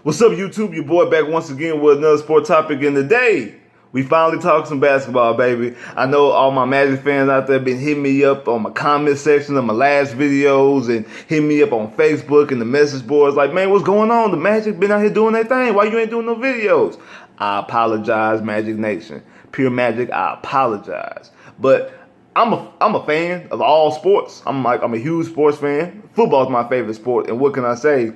What's up, YouTube? Your boy back once again with another sport topic. In the day, we finally talked some basketball, baby. I know all my Magic fans out there been hitting me up on my comment section of my last videos and hitting me up on Facebook and the message boards like, man, what's going on? The Magic been out here doing their thing. Why you ain't doing no videos? I apologize, Magic Nation. Pure Magic, I apologize. But I'm a fan of all sports. I'm a huge sports fan. Football's my favorite sport, and what can I say?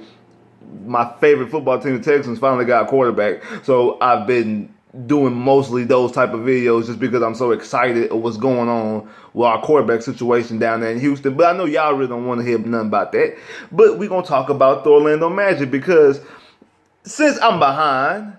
My favorite football team, the Texans, finally got a quarterback. So I've been doing mostly those type of videos just because I'm so excited of what's going on with our quarterback situation down there in Houston. But I know y'all really don't want to hear nothing about that. But we're going to talk about the Orlando Magic because since I'm behind,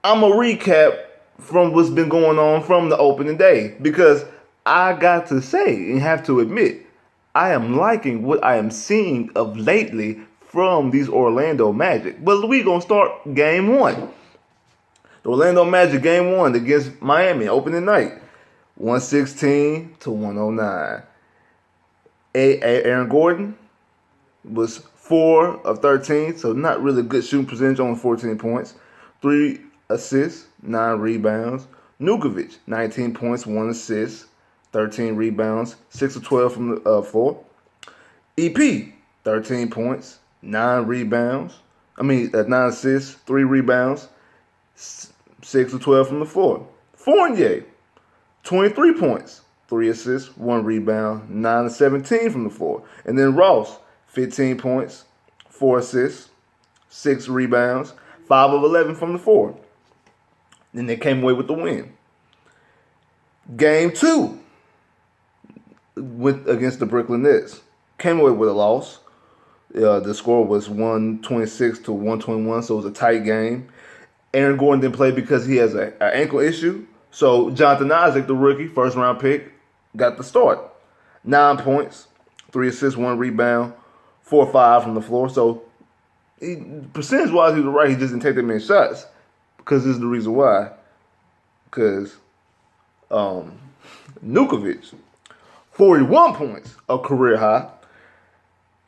I'm going to recap from what's been going on from the opening day. Because I got to say and have to admit, I am liking what I am seeing of lately from these Orlando Magic. But we're going to start game one. The Orlando Magic game one against Miami, opening night. 116 to 109. Aaron Gordon was 4 of 13, so not really good shooting percentage, only 14 points. 3 assists, 9 rebounds. Nukovic, 19 points, 1 assist, 13 rebounds, 6 of 12 from the floor. EP, 13 points, 9 assists, 3 rebounds, 6 of 12 from the floor. Fournier, 23 points, 3 assists, 1 rebound, 9 of 17 from the floor. And then Ross, 15 points, 4 assists, 6 rebounds, 5 of 11 from the floor. Then they came away with the win. Game two against the Brooklyn Nets. Came away with a loss. The score was 126 to 121, so it was a tight game. Aaron Gordon didn't play because he has an ankle issue. So Jonathan Isaac, the rookie, first-round pick, got the start. 9 points, 3 assists, 1 rebound, 4 or 5 from the floor. So percentage-wise, he was right. He just didn't take that many shots because this is the reason why. Because Nukovic, 41 points, a career high.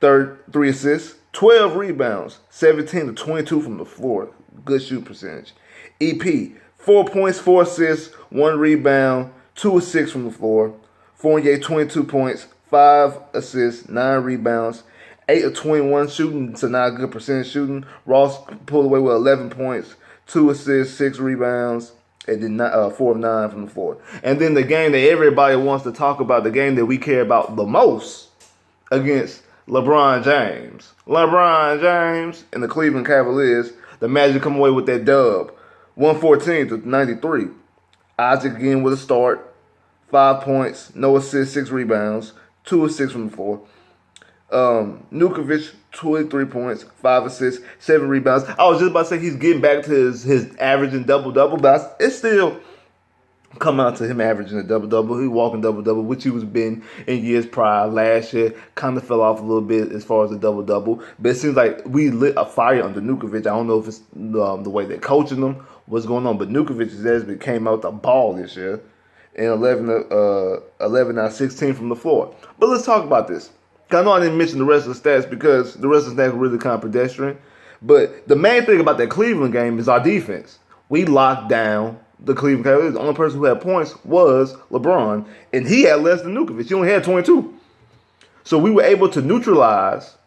3 assists, 12 rebounds, 17 to 22 from the floor. Good shoot percentage. EP, 4 points, 4 assists, 1 rebound, 2 of 6 from the floor. Fournier, 22 points, 5 assists, 9 rebounds, 8 of 21 shooting, so not a good percentage shooting. Ross pulled away with 11 points, 2 assists, 6 rebounds, and then 4 of 9 from the floor. And then the game that everybody wants to talk about, the game that we care about the most, against LeBron James. LeBron James and the Cleveland Cavaliers. The Magic come away with that dub. 114 to 93. Isaac again with a start. 5 points, no assists, 6 rebounds, 2 of 6 from the floor. Nukovic, 23 points, 5 assists, 7 rebounds. I was just about to say he's getting back to his averaging double-double, but it's still come out to him averaging a double-double. He walking double-double, which he was been in years prior. Last year, kind of fell off a little bit as far as the double-double. But it seems like we lit a fire under Nukovic. I don't know if it's the way they're coaching him, what's going on. But Nukovic came out the ball this year. And 11 out of 16 from the floor. But let's talk about this. I know I didn't mention the rest of the stats because the rest of the stats were really kind of pedestrian. But the main thing about that Cleveland game is our defense. We locked down the Cleveland Cavaliers. The only person who had points was LeBron, and he had less than Nukovic. He only had 22. So we were able to neutralize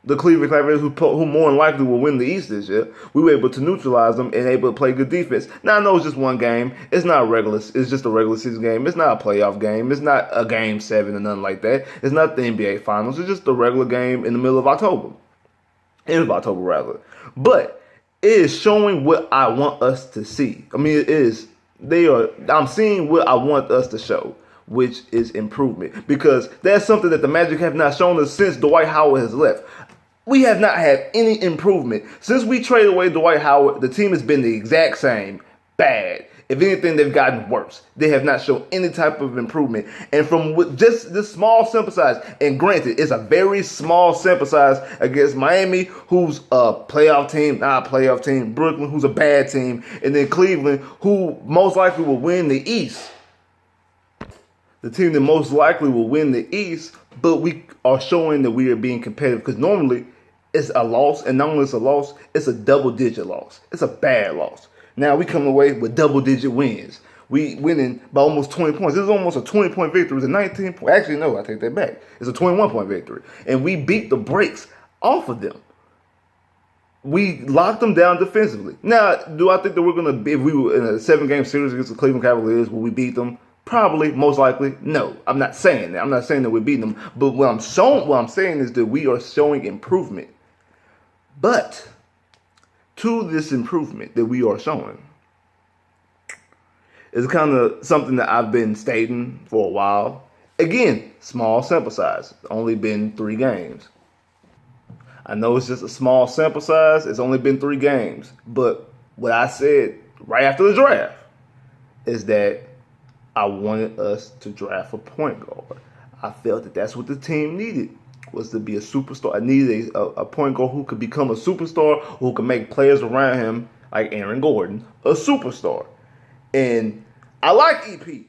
the Cleveland Cavaliers, who more than likely will win the East this year. We were able to neutralize them and able to play good defense. Now, I know it's just one game. It's not regular. It's just a regular season game. It's not a playoff game. It's not a game 7 or nothing like that. It's not the NBA Finals. It's just a regular game in the middle of October. End of October, rather. But it is showing what I want us to see. I mean, it is. I'm seeing what I want us to show, which is improvement. Because that's something that the Magic have not shown us since Dwight Howard has left. We have not had any improvement. Since we traded away Dwight Howard, the team has been the exact same. Bad. If anything, they've gotten worse. They have not shown any type of improvement. And from just this small sample size, and granted, it's a very small sample size against Miami, who's a playoff team, not a playoff team, Brooklyn, who's a bad team, and then Cleveland, who most likely will win the East. The team that most likely will win the East, but we are showing that we are being competitive because normally it's a loss, and not only it's a loss, it's a double-digit loss. It's a bad loss. Now we come away with double-digit wins. We winning by almost 20 points. This is almost a 20-point victory. It's a 19 point. Actually, no, I take that back. It's a 21-point victory, and we beat the brakes off of them. We locked them down defensively. Now, do I think that we're gonna be, if we were in a 7-game series against the Cleveland Cavaliers, will we beat them? Probably, most likely, no. I'm not saying that. I'm not saying that we're beating them. But what I'm saying is that we are showing improvement. But to this improvement that we are showing, is kind of something that I've been stating for a while. Again, small sample size. It's only been 3 games. I know it's just a small sample size. It's only been 3 games. But what I said right after the draft is that I wanted us to draft a point guard. I felt that that's what the team needed, was to be a superstar. I needed a point guard who could become a superstar, who could make players around him, like Aaron Gordon, a superstar. And I like EP.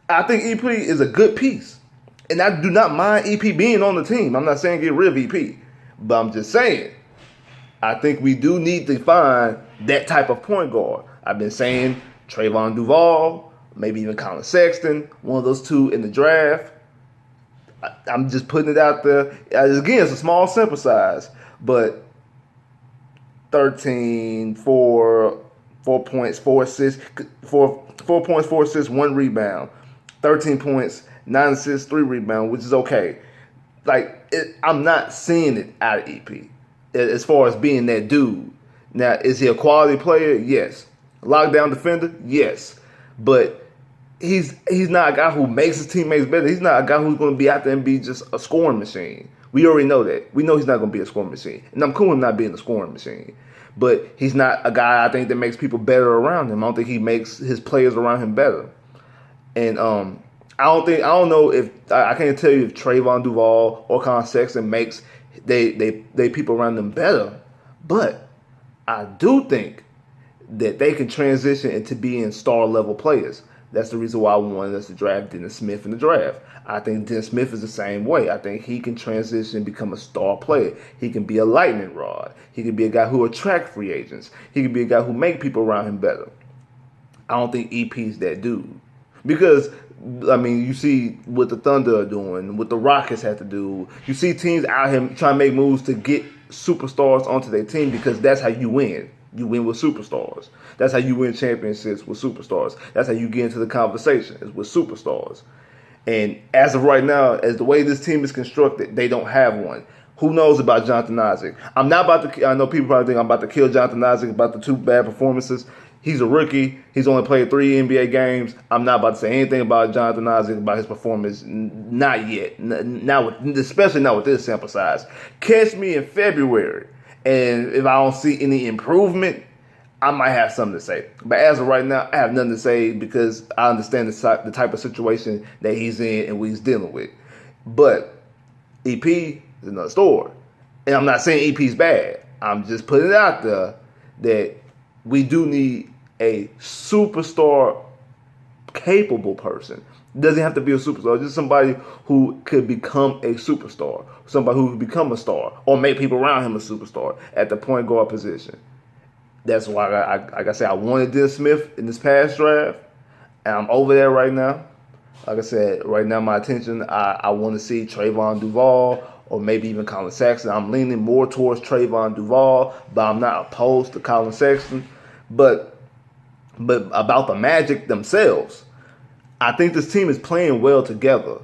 I think EP is a good piece. And I do not mind EP being on the team. I'm not saying get rid of EP. But I'm just saying, I think we do need to find that type of point guard. I've been saying Trayvon Duval, maybe even Colin Sexton, one of those 2 in the draft. I'm just putting it out there. Again, it's a small sample size, but 13, 4 points, 4 assists, 4 points, 4 assists, 1 rebound, 13 points, 9 assists, 3 rebounds, which is okay. I'm not seeing it out of EP as far as being that dude. Now, is he a quality player? Yes. Lockdown defender? Yes. But he's not a guy who makes his teammates better. He's not a guy who's going to be out there and be just a scoring machine. We already know that. We know he's not going to be a scoring machine. And I'm cool with him not being a scoring machine. But he's not a guy, I think, that makes people better around him. I don't think he makes his players around him better. And I don't know if I can't tell you if Trayvon Duval or Colin Sexton makes they people around them better, but I do think that they can transition into being star level players. That's the reason why I wanted us to draft Dennis Smith in the draft. I think Dennis Smith is the same way. I think he can transition and become a star player. He can be a lightning rod. He can be a guy who attracts free agents. He can be a guy who make people around him better. I don't think EP's that dude. Because, I mean, you see what the Thunder are doing, what the Rockets have to do. You see teams out here trying to make moves to get superstars onto their team because that's how you win. You win with superstars. That's how you win championships with superstars. That's how you get into the conversation, is with superstars. And as of right now, as the way this team is constructed, they don't have one. Who knows about Jonathan Isaac? I'm not about to, I know people probably think I'm about to kill Jonathan Isaac about the 2 bad performances. He's a rookie. He's only played 3 NBA games. I'm not about to say anything about Jonathan Isaac, about his performance. Not yet. Especially not with this sample size. Catch me in February. And if I don't see any improvement, I might have something to say. But as of right now, I have nothing to say because I understand the type of situation that he's in and what he's dealing with. But EP is another story. And I'm not saying EP's bad. I'm just putting it out there that we do need a superstar capable person. Doesn't have to be a superstar, just somebody who could become a superstar, somebody who could become a star, or make people around him a superstar at the point guard position. That's why, like I said, I wanted Dennis Smith in this past draft, and I'm over there right now. Like I said, right now my attention, I want to see Trayvon Duval or maybe even Colin Sexton. I'm leaning more towards Trayvon Duval, but I'm not opposed to Colin Sexton. But about the Magic themselves, I think this team is playing well together.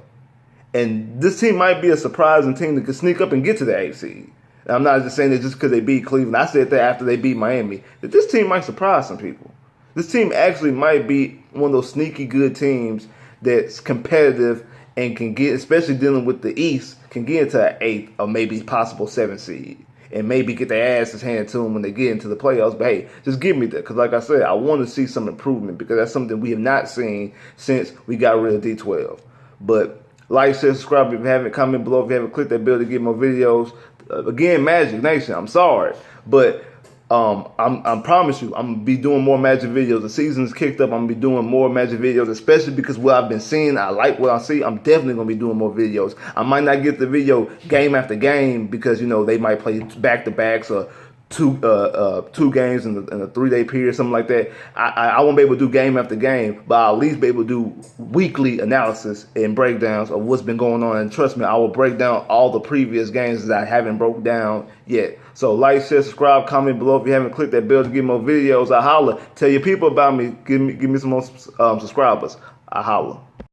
And this team might be a surprising team that could sneak up and get to the 8th seed. And I'm not just saying that just because they beat Cleveland. I said that after they beat Miami, that this team might surprise some people. This team actually might be one of those sneaky good teams that's competitive and can get, especially dealing with the East, can get into an 8th or maybe possible 7th seed. And maybe get their asses handed to them when they get into the playoffs. But hey, just give me that. Because like I said, I want to see some improvement. Because that's something we have not seen since we got rid of D12. But like, share, subscribe if you haven't. Comment below if you haven't clicked that bell to get more videos. Again, Magic Nation, I'm sorry. But I promise you, I'm gonna be doing more Magic videos. The season's kicked up. I'm gonna be doing more Magic videos, especially because what I've been seeing, I like what I see. I'm definitely gonna be doing more videos. I might not get the video game after game because they might play back to backs or two games in a 3 day period, something like that. I won't be able to do game after game, but I'll at least be able to do weekly analysis and breakdowns of what's been going on. And trust me, I will break down all the previous games that I haven't broke down yet. So like, share, subscribe, comment below if you haven't clicked that bell to get more videos. I holla. Tell your people about me. Give me some more subscribers. I holla.